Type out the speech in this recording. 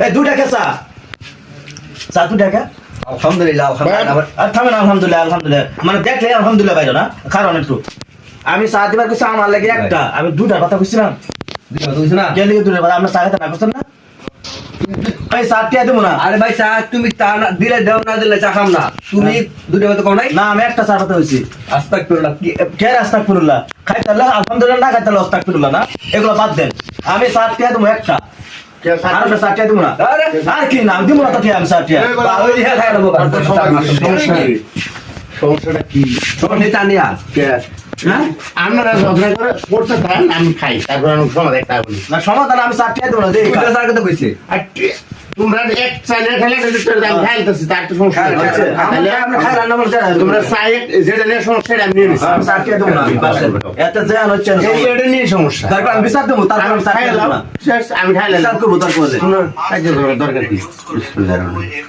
এই 2 টাকা চা 2 টাকা আলহামদুলিল্লাহ আর থামেন আলহামদুলিল্লাহ মানে দেখলে আলহামদুলিল্লাহ ভাই না কারণ একটু আমি চা দিবার কিছু আমার লাগে একটা আমি 2টার কথা কইছিলাম না কে লিগে 2টার কথা আমরা চা খেতে না করছেন না ভাই চা টিয়া দেবো না আরে ভাই চা তুমি তা না দিলে দাও না দিলে চা খাম না তুমি দুটো মতো কম নাই না আমি একটা চা কথা হইছি আস্তাগফিরুল্লাহ কি কে আস্তাগফিরুল্লাহ খাইতাল্লাহ আলহামদুলিল্লাহ না খাইতাল্লাহ আস্তাগফিরুল্লাহ না এগুলো বাদ দেন আমি চা টিয়া দেবো একটা আর একটা চা টিয়া দেবো না আরে আর কি না দিব না তো টিয়া আমি চা টিয়া বাবা দিয়া খাই দেবো সমস্যাটা কি সমস্যা জানিয়া হ্যাঁ আপনারা ঝগড়া করে করতে থাকেন আমি খাই তারপর আমি সমাধান একটা বলি না সমাধান আমি চা টিয়া দেবো না দেই তুই স্যার কথা কইছে আর তোমরা এক চাইলে খেলে আমি খাইতেছি তার একটা সমস্যা আছে আমরা খাই রান্না করতে তোমরা চাই যেটা নিয়ে সমস্যা সেটা আমি নিয়ে নিচ্ছি আমি চা টিয়া দেবো না এত যেন হচ্ছে না এটা নিয়ে সমস্যা তারপর আমি বিচার দেবো তারপর আমি চা টিয়া দেবো না শেষ, আমি খাইলাম বিচার করবো তারপরে শোনো, কাজে করার দরকার কি বিসমিল্লাহির রহমানির রহিম।